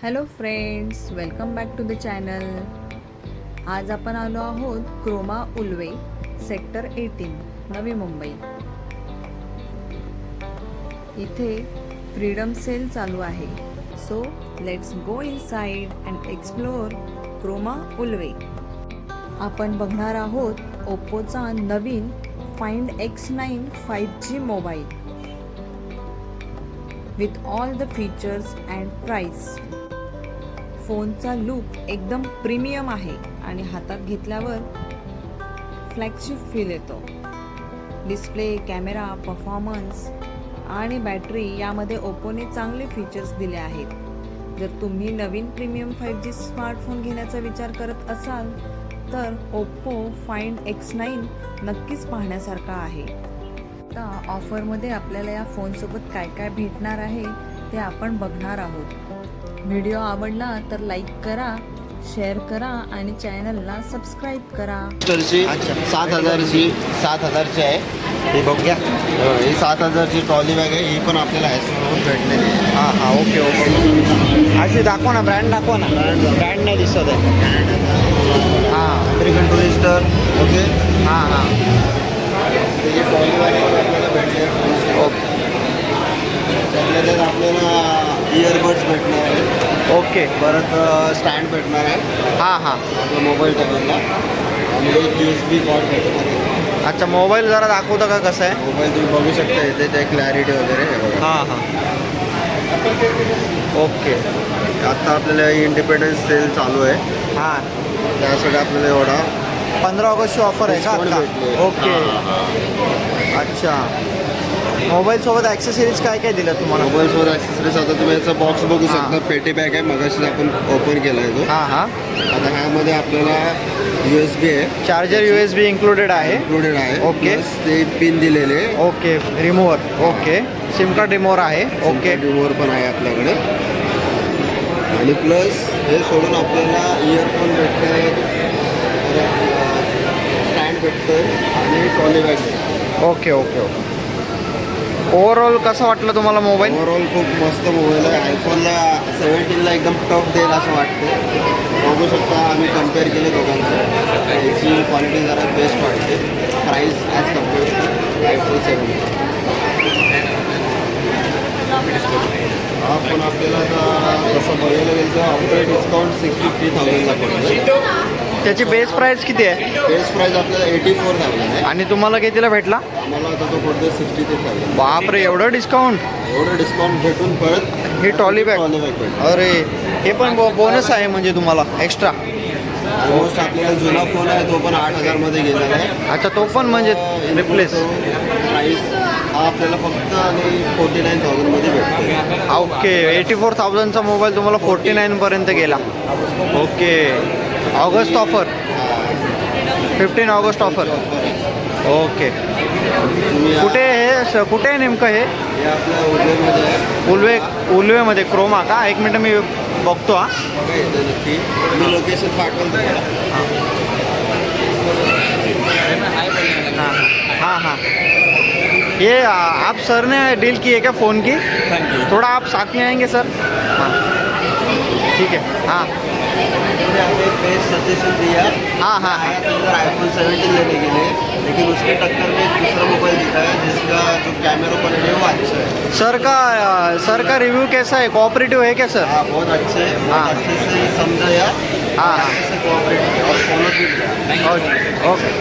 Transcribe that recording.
Hello friends, welcome back to the channel. आज आपण आलो आहोत क्रोमा उल्वे सेक्टर 18 नवी मुंबई. इथे फ्रीडम सेल चालू आहे. So let's go inside and explore Croma Ulwe. आपण बघणार आहोत ओप्पोचा नवीन find X9 5G mobile with all the features and price. फोनचा लुक एकदम प्रीमियम आहे आणि हातात घेतल्यावर फ्लॅगशिप फील येतो. डिस्प्ले, कॅमेरा, परफॉर्मन्स आणि बॅटरी यामध्ये ओप्पोने चांगले फीचर्स दिले आहेत. जर तुम्ही नवीन प्रीमियम 5G स्मार्टफोन घेण्याचा विचार करत असाल तर ओप्पो फाइंड X9 नक्कीच पाहण्यासारखा आहे. आता ऑफरमध्ये आपल्याला या फोनसोबत काय काय भेटणार आहे ते आपण बघणार आहोत. व्हिडिओ आवडला तर लाईक करा, शेअर करा आणि चॅनलला सबस्क्राईब करा. अच्छा 7,000ची आहे. हे बघूया. ही 7,000ची ट्रॉली बॅग आहे. ही पण आपल्याला ॲसोबरोबर भेटलेली आहे. हां ओके ओके. अशी दाखव ना, ब्रँड दाखव ना. ब्रँड नाही दिसत आहे. हां अमेरिकन टुरिस्टर. ओके. हां ही ट्रॉली बॅग आपल्याला भेटली आहे. ओके त्याच्यात आपल्याला इयरबड्स भेटणार आहे. ओके. परत स्टँड भेटणार आहे हां आपला मोबाईल टाकायला. आणि एक USB कॉर्ड भेटणार आहे. अच्छा, मोबाईल जरा दाखवता का कसं आहे? मोबाईल तुम्ही बघू शकता इथे ते क्लॅरिटी वगैरे हे बघा. हां ओके. आता आपल्याला इंडिपेंडन्स सेल चालू आहे. हां त्यासाठी आपल्याला एवढा 15 ऑगस्टची ऑफर आहे का डिस्काउंट आता? भेटले. ओके. अच्छा, मोबाईलसोबत ॲक्सेसरीज काय काय दिलं तुम्हाला? मोबाईलसोबत ॲक्सेसरीज आता तुम्ही याचा बॉक्स बघू शकता. पेटी बॅग आहे, मगाशीच आपण ओपन केला आहे तो. हां आता ह्यामध्ये आपल्याला USB आहे, चार्जर USB इन्क्लुडेड आहे. इन्क्लुडेड आहे. ओके. प्लस ते पिन दिलेले आहे. Okay. Remover. Okay. SIM card remover आहे. ओके. रिमूव्हर पण आहे आपल्याकडे. आणि प्लस हे सोडून आपल्याला इयरफोन भेटते, स्टँड भेटतं आणि ट्रॉली बॅग भेटते. Okay okay okay. ओव्हरऑल कसं वाटलं तुम्हाला मोबाईल? ओव्हरऑल खूप मस्त मोबाईल आहे. आयफोनला 17ला एकदम टफ देईल असं वाटतं. बघू शकता, आम्ही कम्पेअर केले दोघांचं. याची क्वालिटी जरा बेस्ट वाटते price as compare to iPhone 7. हा फोन आपल्याला आता तसं बघायला गेलं तर आफ्टर डिस्काउंट 63,000ला पडतो. त्याची बेस प्राईस किती आहे? बेस्ट प्राईस आपल्याला 84,000 आहे. आणि तुम्हाला कितीला भेटला? आम्हाला आता तो पडतो 63,000. बापरे, एवढं डिस्काउंट! एवढं डिस्काउंट भेटून परत ही ट्रॉली बॅग. भेटतो. अरे, हे पण बोनस आहे म्हणजे तुम्हाला एक्स्ट्रा. ऑलमोस्ट आपल्याला जुना फोन आहे तो पण 8,000मध्ये गेलेला आहे. अच्छा, तो पण म्हणजे रिप्लेस. प्राईस हा आपल्याला फक्त आणि 49,000मध्ये भेटतो. ओके. 84,000चा मोबाईल तुम्हाला 49पर्यंत गेला. Okay. August offer, 15 August offer. Okay. कुठे हे कुठे आहे नेमकं हे? हे आपल्या उल्लेमध्ये आहे. उल्वेमध्ये क्रोमा का? एक मिनटं मी बघतो. बघा इथं नक्की मी लोकेशन पाठवून तुम्हाला. हाँ ये आप सर ने डील की है क्या फ़ोन की? थोड़ा आप साथ में आएंगे सर? हाँ ठीक है. हाँ पेज सजेशन दिया. हाँ आईफोन 17 लेने के लिए, लेकिन उसके टक्कर में एक दूसरा मोबाइल दिखा है जिसका जो कैमरा क्वालिटी है वो अच्छा है. सर का रिव्यू कैसा है? कोऑपरेटिव है क्या सर? हाँ बहुत अच्छे है. हाँ. अच्छे से समझाया. हाँ अच्छे से कोऑपरेट और फॉलो भी किया. ओके.